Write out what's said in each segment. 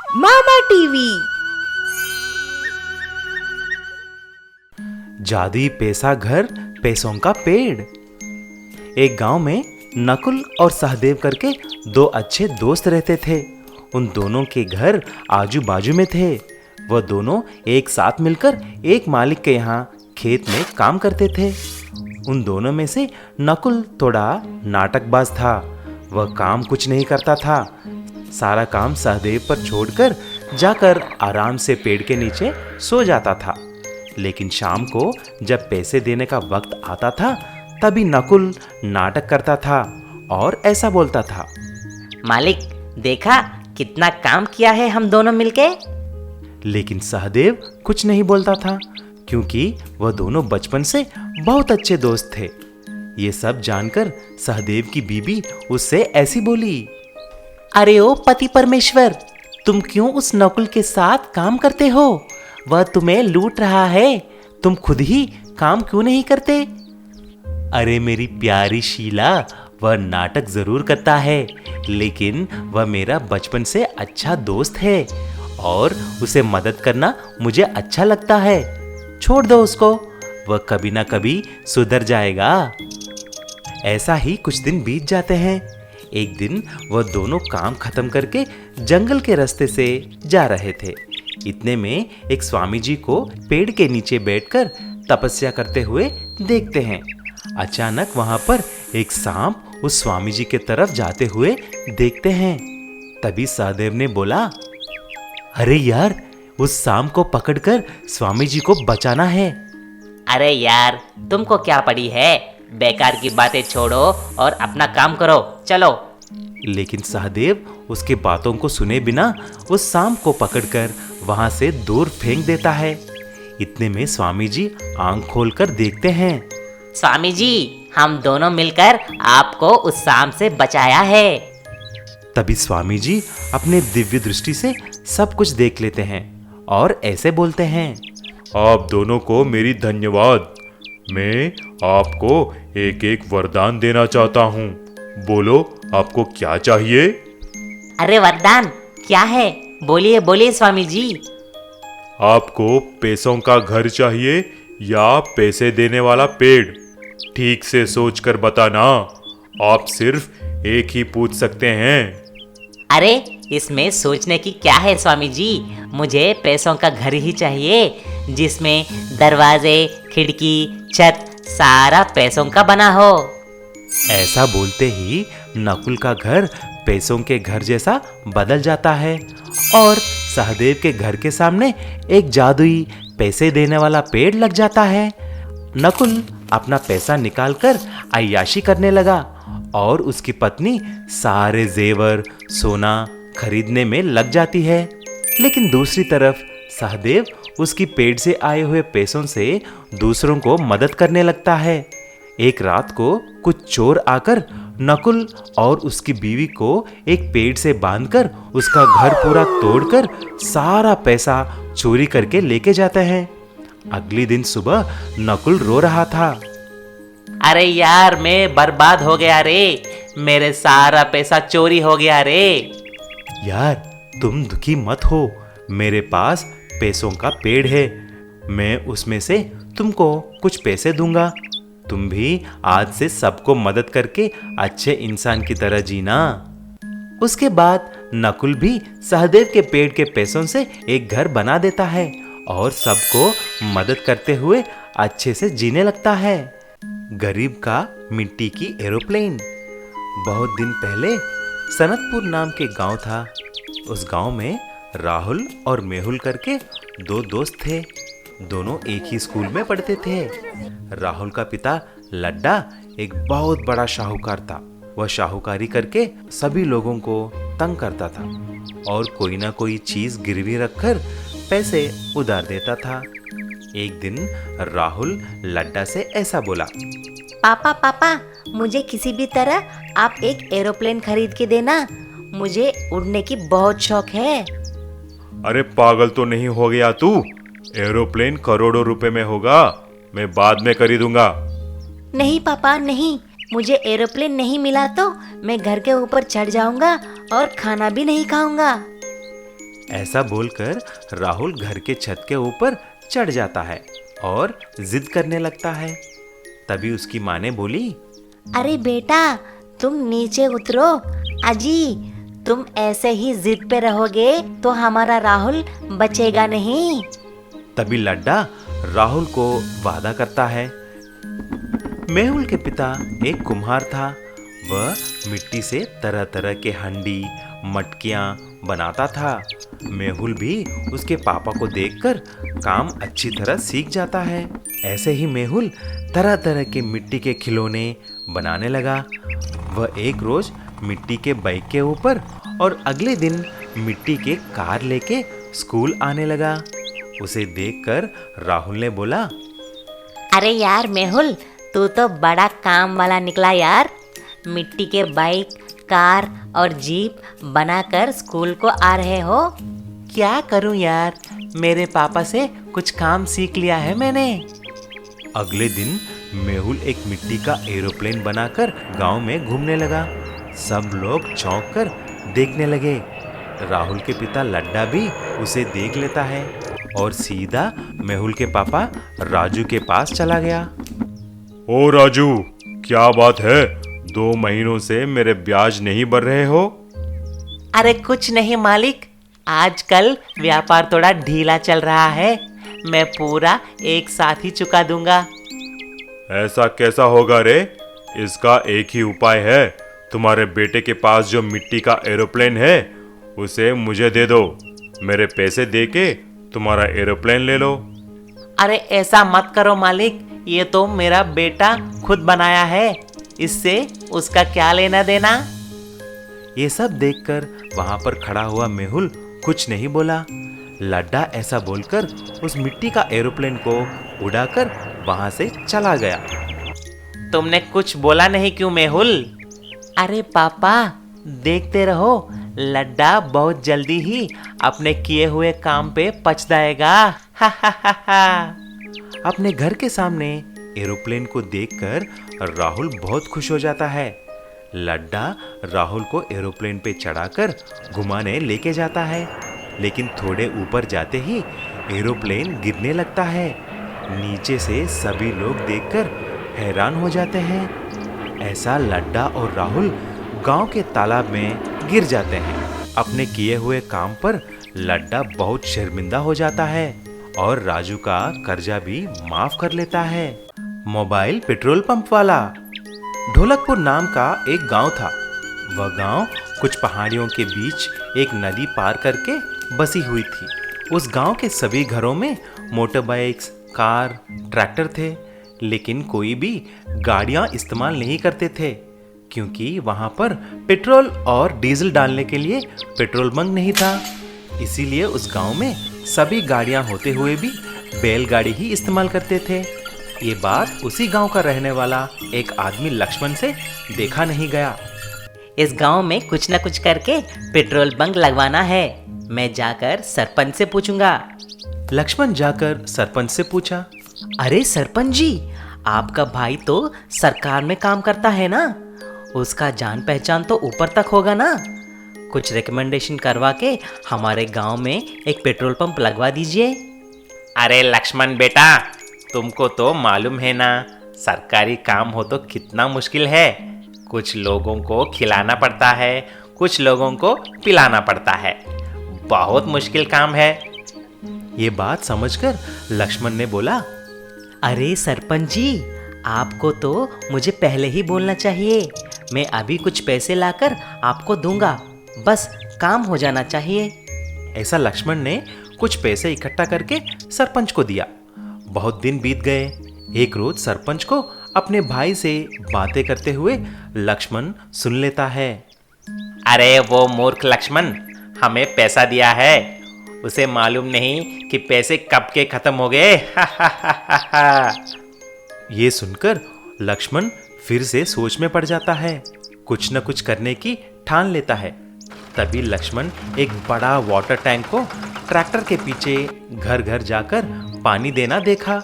मामा TV. जादुई पैसा घर, पैसों का पेड़। एक गांव में नकुल और सहदेव करके दो अच्छे दोस्त रहते थे। उन दोनों के घर आजू बाजू में थे। वह दोनों एक साथ मिलकर एक मालिक के यहाँ खेत में काम करते थे। उन दोनों में से नकुल थोड़ा नाटकबाज था। वह काम कुछ नहीं करता था। सारा काम सहदेव पर छोड़कर जाकर आराम से पेड़ के नीचे सो जाता था। लेकिन शाम को जब पैसे देने का वक्त आता था तभी नकुल नाटक करता था और ऐसा बोलता था, मालिक देखा कितना काम किया है हम दोनों मिलके। लेकिन सहदेव कुछ नहीं बोलता था क्योंकि वह दोनों बचपन से बहुत अच्छे दोस्त थे। ये सब जानकर सहदेव की बीबी उससे ऐसी बोली, अरे ओ पति परमेश्वर, तुम क्यों उस नकुल के साथ काम करते हो? वह तुम्हें लूट रहा है, तुम खुद ही काम क्यों नहीं करते? अरे मेरी प्यारी शीला, वह नाटक जरूर करता है लेकिन वह मेरा बचपन से अच्छा दोस्त है और उसे मदद करना मुझे अच्छा लगता है। छोड़ दो उसको, वह कभी ना कभी सुधर जाएगा। ऐसा ही कुछ दिन बीत जाते हैं। एक दिन वह दोनों काम खत्म करके जंगल के रास्ते से जा रहे थे। इतने में एक स्वामी जी को पेड़ के नीचे बैठकर तपस्या करते हुए देखते हैं। अचानक वहां पर एक सांप उस स्वामी जी की तरफ जाते हुए देखते हैं। तभी सहदेव ने बोला, अरे यार, उस सांप को पकड़कर स्वामी जी को बचाना है। अरे यार तुमको क्या पड़ी है, बेकार की बातें छोड़ो और अपना काम करो, चलो। लेकिन सहदेव उसके बातों को सुने बिना उस सांप को पकड़कर वहां से दूर फेंक देता है। इतने में स्वामी जी आंख खोलकर देखते हैं। स्वामी जी, हम दोनों मिलकर आपको उस सांप से बचाया है। तभी स्वामी जी अपने दिव्य दृष्टि से सब कुछ देख लेते हैं और ऐसे बोलते हैं, आप दोनों को मेरी धन्यवाद। मैं आपको एक एक वरदान देना चाहता हूँ। बोलो आपको क्या चाहिए? अरे वरदान क्या है, बोलिए बोलिए स्वामी जी। आपको पैसों का घर चाहिए या पैसे देने वाला पेड़? ठीक से सोचकर बताना, आप सिर्फ एक ही पूछ सकते हैं। अरे इसमें सोचने की क्या है स्वामी जी, मुझे पैसों का घर ही चाहिए जिसमें दरवाजे, खिड़की, छत सारा पैसों का बना हो। ऐसा बोलते ही नकुल का घर पैसों के घर जैसा बदल जाता है और सहदेव के घर के सामने एक जादुई पैसे देने वाला पेड़ लग जाता है। नकुल अपना पैसा निकालकर अय्याशी करने लगा और उसकी पत्नी सारे जेवर, सोना खरीदने में लग जाती है। लेकिन दूसरी तरफ सहदेव उसकी पेड़ से आए हुए पैसों से दूसरों को मदद करने लगता है। एक रात को कुछ चोर आकर नकुल और उसकी बीवी को एक पेड़ से बांधकर उसका घर पूरा तोड़कर सारा पैसा चोरी करके लेके जाते हैं। अगली दिन सुबह नकुल रो रहा था, अरे यार मैं बर्बाद हो गया रे, मेरे सारा पैसा चोरी हो गया रे। यार तुम दुखी मत हो, मेरे पास पैसों का पेड़ है, मैं उसमें से तुमको कुछ पैसे दूंगा। तुम भी आज से सबको मदद करके अच्छे इंसान की तरह जीना। उसके बाद नकुल भी सहदेव के पेड़ के पैसों से एक घर बना देता है और सबको मदद करते हुए अच्छे से जीने लगता है। गरीब का मिट्टी की एरोप्लेन। बहुत दिन पहले सनतपुर नाम के गांव था। उस गांव में राहुल और मेहुल करके दो दोस्त थे। दोनों एक ही स्कूल में पढ़ते थे। राहुल का पिता लड्डा एक बहुत बड़ा शाहूकार था। वह शाहूकारी करके सभी लोगों को तंग करता था और कोई ना कोई चीज गिरवी रखकर पैसे उधार देता था। एक दिन राहुल लड्डा से ऐसा बोला, पापा पापा, मुझे किसी भी तरह आप एक एरोप्लेन खरीद के देना, मुझे उड़ने की बहुत शौक है। अरे पागल तो नहीं हो गया तू? एरोप्लेन करोड़ों रुपए में होगा, मैं बाद में खरीदूंगा। नहीं पापा नहीं, मुझे एरोप्लेन नहीं मिला तो मैं घर के ऊपर चढ़ जाऊंगा और खाना भी नहीं खाऊंगा। ऐसा बोलकर राहुल घर के छत के ऊपर चढ़ जाता है और जिद करने लगता है। तभी उसकी माँ ने बोली, अरे बेटा, तुम नीचे उतरो। अजी, तुम ऐसे ही जिद पे रहोगे तो हमारा राहुल बचेगा नहीं। तभी लड्डा राहुल को वादा करता है। मेहुल के पिता एक कुम्हार था। वह मिट्टी से तरह तरह के हंडी, मटकियां बनाता था। मेहुल भी उसके पापा को देखकर काम अच्छी तरह सीख जाता है। ऐसे ही मेहुल तरह तरह के मिट्टी के खिलौने बनाने लगा। वह एक रोज मिट्टी के बाइक के ऊपर और अगले दिन मिट्टी के कार लेके स्कूल आने लगा। उसे देखकर राहुल ने बोला, अरे यार मेहुल, तू तो बड़ा काम वाला निकला यार। मिट्टी के बाइक, कार और जीप बनाकर स्कूल को आ रहे हो। क्या करूं यार, मेरे पापा से कुछ काम सीख लिया है मैंने। अगले दिन मेहुल एक मिट्टी का एरोप्लेन बनाकर गांव में घूमने लगा। सब लोग चौंक कर देखने लगे। राहुल के पिता लड्डा भी उसे देख लेता है और सीधा मेहुल के पापा राजू के पास चला गया। ओ राजू, क्या बात है? 2 महीनों से मेरे ब्याज नहीं भर रहे हो? अरे कुछ नहीं मालिक, आजकल व्यापार थोड़ा ढीला चल रहा है। मैं पूरा एक साथ ही चुका दूंगा। ऐसा कैसा होगा रे? इसका एक ही उपाय है। तुम्हारे बेटे के पास जो मिट्टी का एरोप्लेन है उसे मुझे दे दो। मेरे पैसे देके तुम्हारा एरोप्लेन ले लो। अरे ऐसा मत करो मालिक, ये तो मेरा बेटा खुद बनाया है, इससे उसका क्या लेना देना। ये सब देखकर वहां पर खड़ा हुआ मेहुल कुछ नहीं बोला। लड्डा ऐसा बोलकर उस मिट्टी का एरोप्लेन को उड़ाकर वहां से चला गया। तुमने कुछ बोला नहीं क्यों मेहुल? अरे पापा, देखते रहो, लड्डा बहुत जल्दी ही अपने किए हुए काम पे पछताएगा। हा हा हा हा। अपने घर के सामने एरोप्लेन को देखकर राहुल बहुत खुश हो जाता है। लड्डा राहुल को एरोप्लेन पे चढ़ाकर घुमाने लेके जाता है, लेकिन थोड़े ऊपर जाते ही एरोप्लेन गिरने लगता है। नीचे से सभी लोग देखकर हैरान हो जाते हैं। ऐसा लड्डा और राहुल गांव के तालाब में गिर जाते हैं। अपने किए हुए काम पर लड्डा बहुत शर्मिंदा हो जाता है और राजू का कर्जा भी माफ कर लेता है। मोबाइल पेट्रोल पंप वाला। ढोलकपुर नाम का एक गांव था। वह गांव कुछ पहाड़ियों के बीच एक नदी पार करके बसी हुई थी। उस गांव के सभी घरों में मोटर बाइक्स, कार, ट्रैक्टर थे, लेकिन कोई भी गाड़ियां इस्तेमाल नहीं करते थे, क्योंकि वहां पर पेट्रोल और डीजल डालने के लिए पेट्रोल बंक नहीं था। इसीलिए उस गांव में सभी गाड़ियां होते हुए भी बैलगाड़ी ही इस्तेमाल करते थे। ये बात उसी गांव का रहने वाला एक आदमी लक्ष्मण से देखा नहीं गया। इस गांव में कुछ न कुछ करके पेट्रोल बंक लगवाना है। मैं जाकर सरपंच से पूछूंगा। लक्ष्मण जाकर सरपंच से पूछा, अरे सरपंच जी, आपका भाई तो सरकार में काम करता है ना, उसका जान पहचान तो ऊपर तक होगा ना। कुछ रिकमेंडेशन करवा के हमारे गांव में एक पेट्रोल पंप लगवा दीजिए। अरे लक्ष्मण बेटा, तुमको तो मालूम है ना, सरकारी काम हो तो कितना मुश्किल है। कुछ लोगों को खिलाना पड़ता है, कुछ लोगों को पिलाना पड़ता है। बहुत मुश्किल काम है। ये बात समझकर लक्ष्मण ने बोला, अरे सरपंच जी, आपको तो मुझे पहले ही बोलना चाहिए। मैं अभी कुछ पैसे लाकर आपको दूंगा, बस काम हो जाना चाहिए। ऐसा लक्ष्मण ने कुछ पैसे इकट्ठा करके सरपंच को दिया। बहुत दिन बीत गए। एक रोज सरपंच को अपने भाई से बातें करते हुए लक्ष्मण सुन लेता है। अरे वो मूर्ख लक्ष्मण हमें पैसा दिया है, उसे मालूम नहीं कि पैसे कब के खत्म हो गए। ये सुनकर लक्ष्मण फिर से सोच में पड़ जाता है। कुछ न कुछ करने की ठान लेता है। तभी लक्ष्मण एक बड़ा वाटर टैंक को ट्रैक्टर के पीछे घर घर जाकर पानी देना देखा।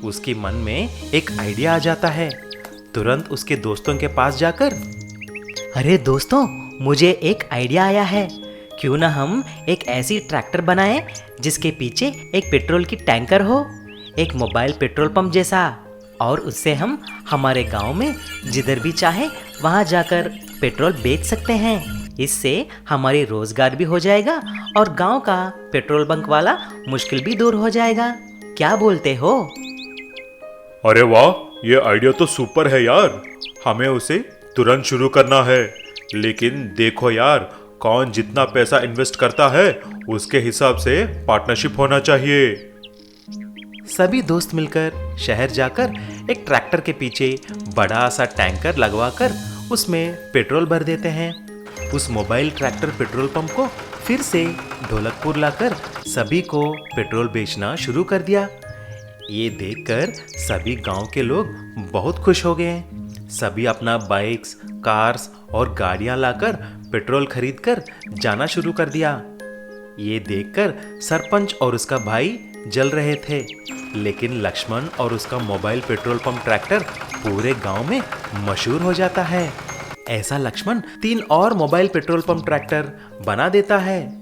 उसके मन में एक आइडिया आ जाता है। तुरंत उसके दोस्तों के पास जाकर, अरे दोस्तों, मुझे एक आइडिया आया है। क्यों ना हम एक ऐसी ट्रैक्टर बनाएं जिसके पीछे एक पेट्रोल की टैंकर हो, एक मोबाइल पेट्रोल पंप जैसा, और उससे हम हमारे गांव में जिधर भी चाहे वहां जाकर पेट्रोल बेच सकते हैं। इससे हमारी रोजगार भी हो जाएगा और गांव का पेट्रोल बंक वाला मुश्किल भी दूर हो जाएगा। क्या बोलते हो? अरे वाह, ये आइडिया तो सुपर है यार। हमें उसे तुरंत शुरू करना है। लेकिन देखो यार, कौन जितना पैसा इन्वेस्ट करता है उसके हिसाब से पार्टनरशिप होना चाहिए। सभी दोस्त मिलकर शहर जाकर एक ट्रैक्टर के पीछे बड़ा सा टैंकर लगवाकर उसमें पेट्रोल भर देते हैं। उस मोबाइल ट्रैक्टर पेट्रोल पंप को फिर से ढोलकपुर लाकर सभी को पेट्रोल बेचना शुरू कर दिया। ये देखकर सभी गांव के लोग बहुत खुश हो गए। सभी अपना बाइक्स, कार्स और गाड़ियां लाकर पेट्रोल खरीदकर जाना शुरू कर दिया। ये देखकर सरपंच और उसका भाई जल रहे थे, लेकिन लक्ष्मण और उसका मोबाइल पेट्रोल पंप ट्रैक्टर पूरे गांव में मशहूर हो जाता है। ऐसा लक्ष्मण 3 और मोबाइल पेट्रोल पंप ट्रैक्टर बना देता है।